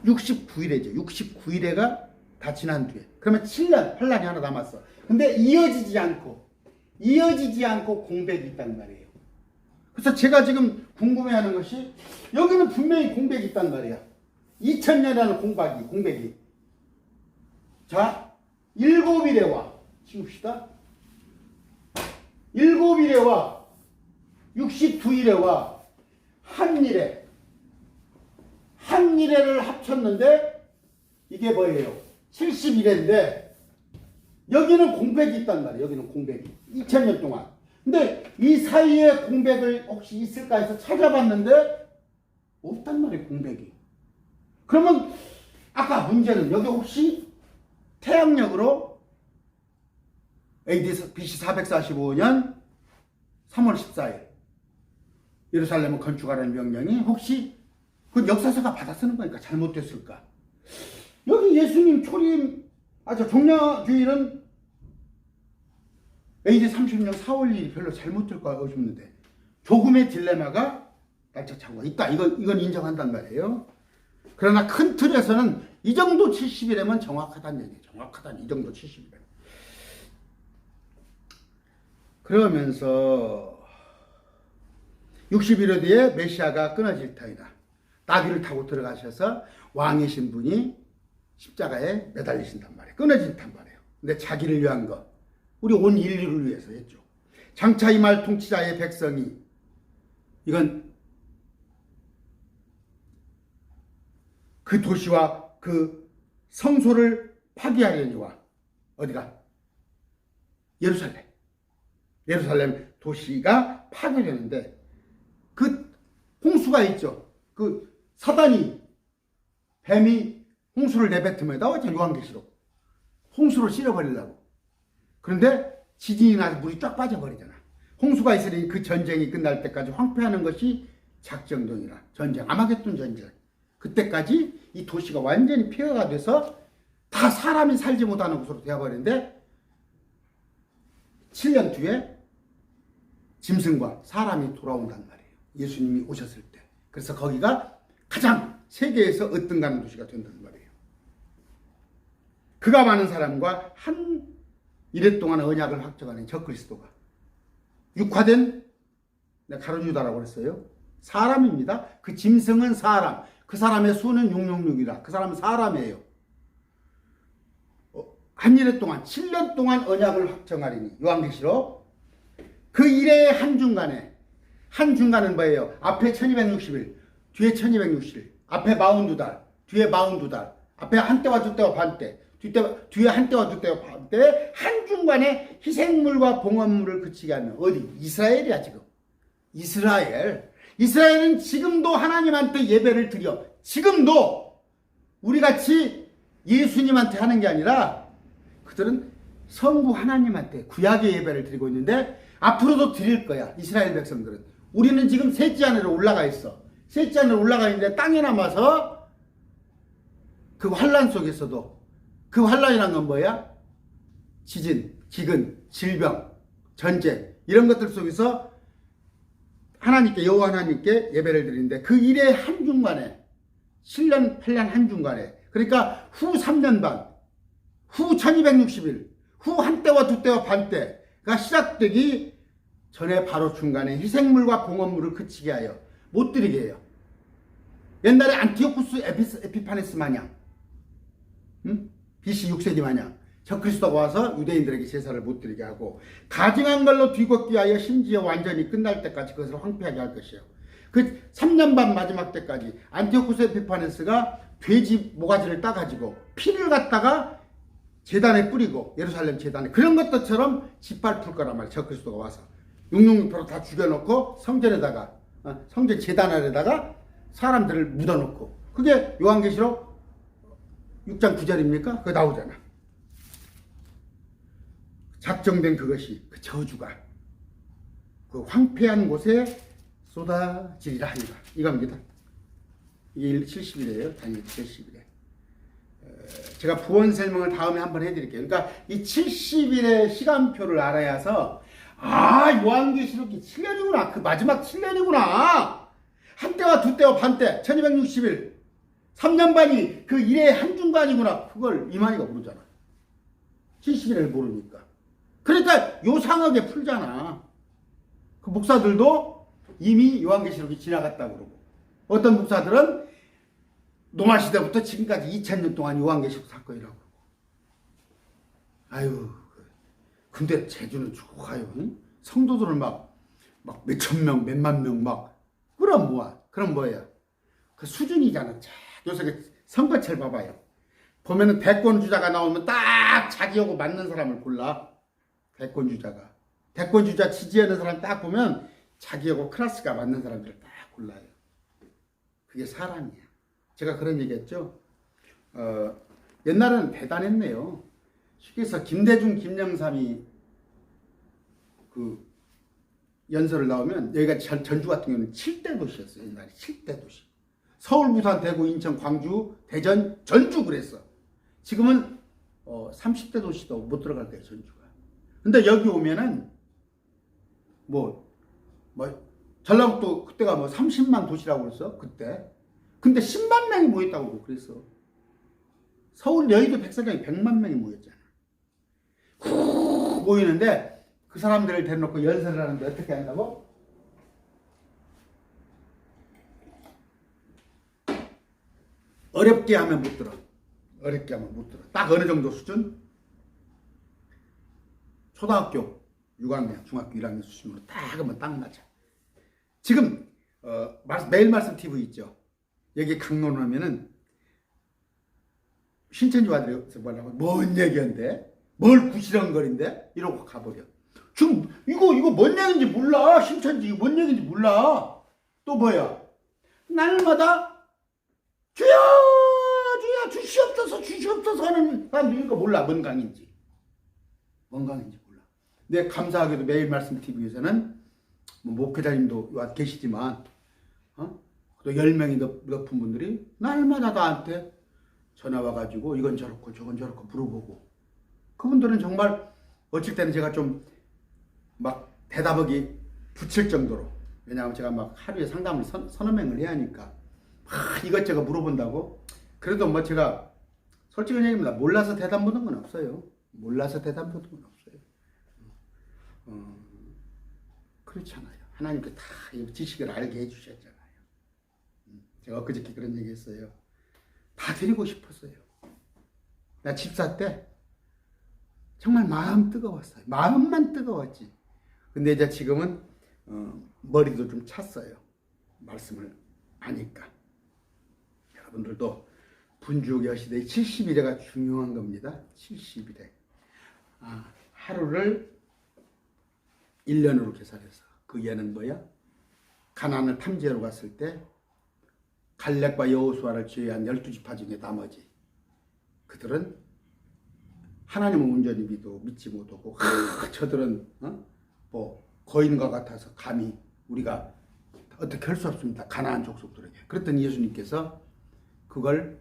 69일에죠. 69일에가 다 지난 뒤에 그러면 7년 환란이 하나 남았어. 근데 이어지지 않고 공백이 있단 말이에요. 그래서 제가 지금 궁금해하는 것이 여기는 분명히 공백이 있단 말이야. 2000년이라는 공백이. 자 7일에와 치웁시다. 7일에와 62일에와 한일에를 합쳤는데 이게 뭐예요? 70일인데 여기는 공백이 있단 말이에요. 여기는 공백이 2000년 동안. 근데 이 사이에 공백을 혹시 있을까 해서 찾아봤는데 없단 말이에요. 공백이. 그러면 아까 문제는 여기 혹시 태양력으로 AD BC 445년 3월 14일 예루살렘을 건축하라는 명령이 혹시 그 역사서가 받아 쓰는 거니까 잘못됐을까? 여기 예수님 초림 종려주일은 AD 30년 4월 2일 별로 잘못될 거 없는데 조금의 딜레마가 날짜차고가 있다. 이건 인정한단 말이에요. 그러나 큰 틀에서는 이 정도 70일이면 정확하다는 얘기예요. 정확하다는 이 정도 70일. 그러면서 61일 뒤에 메시아가 끊어질 터이다. 나귀를 타고 들어가셔서 왕이신 분이 십자가에 매달리신단 말이에요. 끊어진단 말이에요. 근데 자기를 위한 것, 우리 온 인류를 위해서 했죠. 장차 이 말 통치자의 백성이, 이건 그 도시와 그 성소를 파괴하려니와 어디가? 예루살렘 도시가 파괴되는데 그 홍수가 있죠. 그 사단이, 뱀이 홍수를 내뱉으면 나왔죠. 요한계시록. 홍수를 실어버리려고. 그런데 지진이 나서 물이 쫙 빠져버리잖아. 홍수가 있으니 그 전쟁이 끝날 때까지 황폐하는 것이 작정동이라. 전쟁, 아마겟돈 전쟁. 그때까지 이 도시가 완전히 폐허가 돼서 다 사람이 살지 못하는 곳으로 되어버리는데 7년 뒤에 짐승과 사람이 돌아온단 말이에요. 예수님이 오셨을 때. 그래서 거기가 가장 세계에서 으뜸가는 도시가 된다는 말이에요. 그가 많은 사람과 한 이래 동안 언약을 확정하는 적그리스도가 육화된 가룟유다라고 그랬어요. 사람입니다. 그 짐승은 사람. 그 사람의 수는 666이라. 그 사람은 사람이에요. 한 일해 동안 7년 동안 언약을 확정하리니 요한계시록 그 일의 한중간은 뭐예요? 앞에 1260일, 뒤에 1260일, 앞에 42달, 뒤에 42달, 앞에 한때와 두때와 반때, 뒤에 한때와 두때와 반때, 한중간에 희생물과 봉헌물을 그치게 하는 어디? 이스라엘이야 지금. 이스라엘은 지금도 하나님한테 예배를 드려. 지금도 우리같이 예수님한테 하는 게 아니라 그들은 성부 하나님한테 구약의 예배를 드리고 있는데 앞으로도 드릴 거야. 이스라엘 백성들은. 우리는 지금 셋째 하늘로 올라가 있어. 셋째 하늘로 올라가 있는데 땅에 남아서 그 환란 속에서도, 그 환란이란 건 뭐야? 지진, 기근, 질병, 전쟁 이런 것들 속에서 하나님께, 여호와 하나님께 예배를 드리는데 그 일의 한중간에 7년 8년 한중간에, 그러니까 후 3년 반, 후 1260일, 후 한때와 두때와 반때가 시작되기 전에 바로 중간에 희생물과 봉헌물을 그치게 하여 못 드리게 해요. 옛날에 안티오쿠스 에피파네스 마냥, BC 6세기 마냥 적그리스도가 와서 유대인들에게 제사를 못 드리게 하고 가증한 걸로 뒤걷기 하여 심지어 완전히 끝날 때까지 그것을 황폐하게 할 것이에요. 그 3년 반 마지막 때까지 안티오쿠스 에피파네스가 돼지 모가지를 따가지고 피를 갖다가 제단에 뿌리고, 예루살렘 제단에, 그런 것들처럼 짓밟을 거란 말이에요. 적그리스도가 와서 666표로 다 죽여놓고 성전에다가, 성전 제단 아래다가 사람들을 묻어놓고, 그게 요한계시록 6장 9절입니까? 그거 나오잖아. 작정된 그것이, 그 저주가 그 황폐한 곳에 쏟아지리라 하니라. 이겁니다. 이게 70일이에요. 다니엘 70일에. 제가 부원 설명을 다음에 한번 해드릴게요. 그러니까 이 70일의 시간표를 알아야 해서, 요한계시록이 7년이구나. 그 마지막 7년이구나. 한때와 두때와 반때, 1260일. 3년 반이 그 일의 한중간이구나. 그걸 이만희가 모르잖아. 70일을 모르니까. 그러니까 요상하게 풀잖아. 그 목사들도 이미 요한계시록이 지나갔다고 그러고, 어떤 목사들은 노마시대부터 지금까지 2000년 동안 요한계시록 사건이라고 그러고. 아유, 근데 제주는 죽어가요. 응? 성도들을 막 몇천 명, 몇만 명 그럼 뭐야? 그 수준이잖아. 요새 그 선거철 봐봐요. 보면은 대권주자가 나오면 딱 자기하고 맞는 사람을 골라. 대권주자 지지하는 사람 딱 보면 자기하고 클래스가 맞는 사람들을 딱 골라요. 그게 사람이야. 제가 그런 얘기 했죠. 옛날에는 대단했네요. 쉽게 해서 김대중, 김영삼이 그 연설을 나오면, 여기가 전주 같은 경우는 7대 도시였어요. 옛날에 7대 도시. 서울, 부산, 대구, 인천, 광주, 대전, 전주 그랬어. 지금은 30대 도시도 못 들어갈 거예요. 전주가. 근데 여기 오면은 전라북도 그때가 30만 도시라고 그랬어 그때. 근데 10만 명이 모였다고 그랬어. 서울 여의도 백사장에 100만 명이 모였잖아. 후 모이는데 그 사람들을 데려놓고 연설을 하는데 어떻게 한다고? 어렵게 하면 못 들어. 어렵게 하면 못 들어. 딱 어느 정도 수준? 초등학교 6학년, 중학교 1학년 수준으로 딱 하면 딱 맞아. 지금 매일 말씀 TV 있죠. 여기 강론하면은 신천지 와들이 뭐라고 뭔 얘기인데? 뭘 구시렁거린데? 이러고 가버려. 지금 이거 뭔 얘기인지 몰라. 신천지 이거 뭔 얘기인지 몰라. 또 뭐야? 날마다 주여 주여 주시옵소서 하는 사람들이 이거 몰라. 뭔 강인지 몰라. 근데 감사하게도 매일 말씀 TV에서는 목회자님도 와 계시지만 또 10명이 높은 분들이 날마다 나한테 전화 와가지고 이건 저렇고 저건 저렇고 물어보고, 그분들은 정말 어쩔 때는 제가 좀 막 대답하기 붙일 정도로, 왜냐하면 제가 막 하루에 상담을 서너 명을 해야 하니까 막 이것저것 물어본다고. 그래도 제가 솔직한 얘기입니다. 몰라서 대답 못한 건 없어요. 그렇잖아요. 하나님께 다 지식을 알게 해주셨잖아요. 제가 엊그저께 그런 얘기 했어요. 다 드리고 싶었어요. 나 집사 때 정말 마음 뜨거웠어요. 마음만 뜨거웠지. 근데 이제 지금은 머리도 좀 찼어요. 말씀을 아니까. 여러분들도 분주의 시대의 70일에가 중요한 겁니다. 70일에. 하루를 1년으로 계산해서 그 예는 뭐야? 가나안을 탐지하러 갔을 때 갈렙과 여호수아를 제외한 12지파 중에 나머지 그들은 하나님을 온전히 믿지 못하고 저들은 거인과 같아서 감히 우리가 어떻게 할 수 없습니다. 가나안 족속들에게. 그랬더니 예수님께서 그걸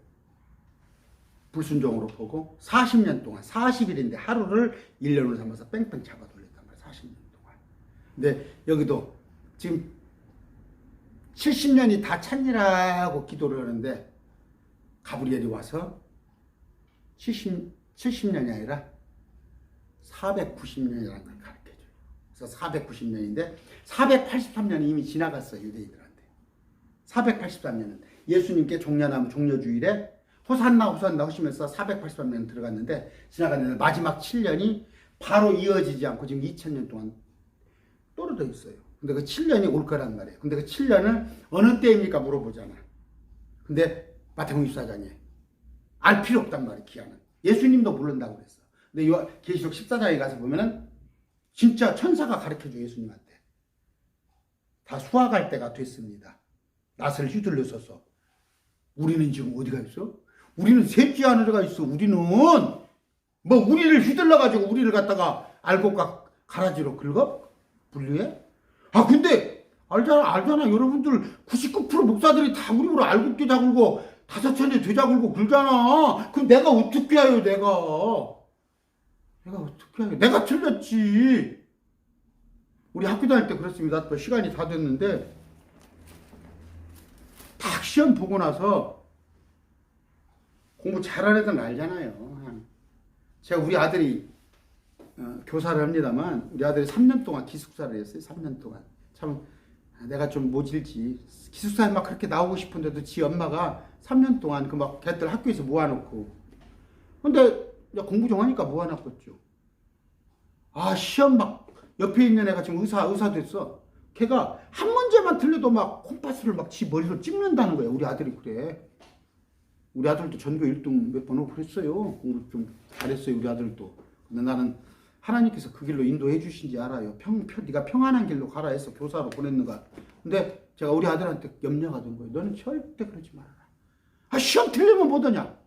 불순종으로 보고 40년 동안 40일인데 하루를 1년으로 삼아서 뺑뺑 잡아 돌렸단 말이에요. 40년 동안. 근데 여기도 지금 70년이 다 찬이라고 기도를 하는데 가브리엘이 와서 70년이 아니라 490년이라는 걸 가르쳐줘요. 그래서 490년인데 483년이 이미 지나갔어요. 유대인들한테. 483년은 예수님께 종려나무 종려주일에 호산나 하시면서 483년 들어갔는데 지나갔는데 마지막 7년이 바로 이어지지 않고 지금 2000년 동안 떨어져 있어요. 근데 그 7년이 올 거란 말이에요. 근데 그 7년을 어느 때입니까? 물어보잖아. 근데 마태복음 24장에 알 필요 없단 말이에요. 기한은. 예수님도 모른다고 그랬어. 근데 계시록 14장에 가서 보면은 진짜 천사가 가르쳐줘. 예수님한테. 다 수확할 때가 됐습니다. 낫을 휘둘러서서. 우리는 지금 어디가 있어? 우리는 셋째 하늘에가 있어. 우리는 우리를 휘둘러가지고 우리를 갖다가 알곡과 가라지로 긁어? 분류해? 근데 알잖아. 여러분들 99% 목사들이 다 우리로 알곡도 자글고 5천에 되자글고 긁잖아. 그럼 내가 어떻게 해요? 내가 어떻게 해요? 내가 틀렸지. 우리 학교 다닐 때 그렇습니다. 또 시간이 다 됐는데 딱 시험 보고 나서 공부 잘하는 애들은 알잖아요. 제가 우리 아들이 교사를 합니다만 우리 아들이 3년 동안 기숙사를 했어요. 3년 동안. 참 내가 좀 모질지. 기숙사에 막 그렇게 나오고 싶은데도 지 엄마가 3년 동안 걔들 학교에서 모아놓고. 근데 공부 좀 하니까 모아놨겠죠. 시험 옆에 있는 애가 지금 의사 됐어. 걔가 한 문제만 틀려도 콤파스를 지 머리로 찍는다는 거야. 우리 아들이 그래. 우리 아들도 전교 1등 몇 번 하고 그랬어요. 공부 좀 잘했어요. 우리 아들도. 근데 나는 하나님께서 그 길로 인도해 주신지 알아요. 네가 평안한 길로 가라 해서 교사로 보냈는가. 근데 제가 우리 아들한테 염려가 된 거예요. 너는 절대 그러지 말아라. 시험 틀리면 뭐더냐.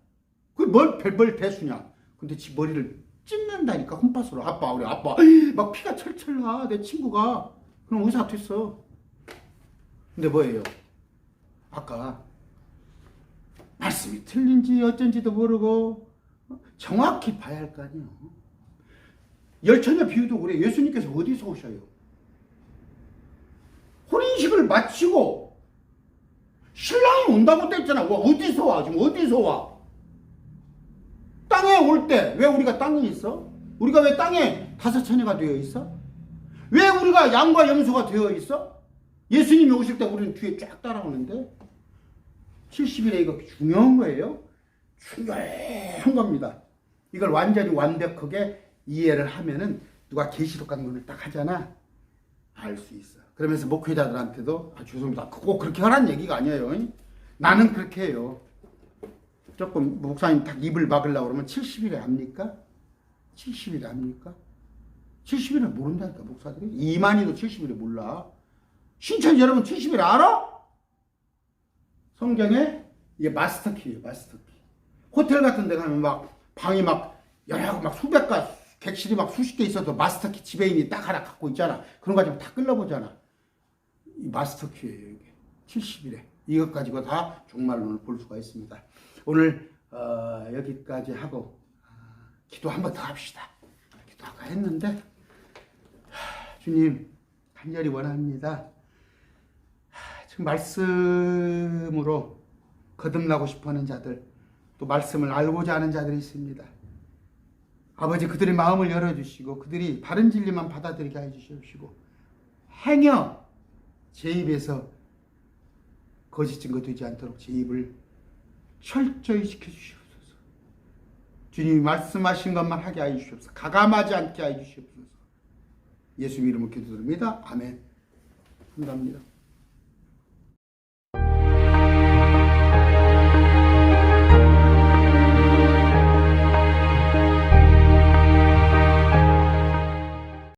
그게 별 대수냐. 근데 지 머리를 찢는다니까. 홈파스로. 우리 아빠 막 피가 철철 나. 내 친구가. 그럼 의사 됐어. 근데 뭐예요? 아까 말씀이 틀린지 어쩐지도 모르고 정확히 봐야 할 거 아니에요. 열처녀 비유도 그래. 예수님께서 어디서 오셔요? 혼인식을 마치고 신랑이 온다고 했잖아. 어디서 와? 지금 어디서 와? 땅에 올 때 왜 우리가 땅에 있어? 우리가 왜 땅에 다섯 처녀가 되어 있어? 왜 우리가 양과 염소가 되어 있어? 예수님이 오실 때 우리는 뒤에 쫙 따라오는데 70일에 이거 중요한 거예요. 중요한 겁니다. 이걸 완전히 완벽하게 이해를 하면은 누가 계시록 같은 거를 딱 하잖아. 알 수 있어. 그러면서 목회자들한테도 죄송합니다. 꼭 그렇게 하라는 얘기가 아니에요. 나는 그렇게 해요. 조금 목사님 딱 입을 막으려고 그러면 70일에 합니까? 70일에 합니까? 70일을 모른다니까 목사들이. 이만희도 70일에 몰라. 신천 여러분 70일 알아? 성경에 이게 마스터키예요. 마스터키. 호텔 같은 데 가면 막 방이 막 여러 막 수백 가 객실이 막 수십 개 있어도 마스터키 지배인이 딱 하나 갖고 있잖아. 그런 거 가지고 다 끌려보잖아. 이 마스터키예요. 이게 70일에. 이것 가지고 다 종말론을 볼 수가 있습니다. 오늘 여기까지 하고 기도 한번 더 합시다. 기도 아까 했는데 주님 간절히 원합니다. 지금 말씀으로 거듭나고 싶어하는 자들, 또 말씀을 알고자 하는 자들이 있습니다. 아버지 그들의 마음을 열어주시고 그들이 바른 진리만 받아들이게 해주시고 행여 제 입에서 거짓 증거 되지 않도록 제 입을 철저히 지켜주시옵소서. 주님이 말씀하신 것만 하게 하여 주시옵소서. 가감하지 않게 하여 주시옵소서. 예수 이름으로 기도드립니다. 아멘. 감사합니다.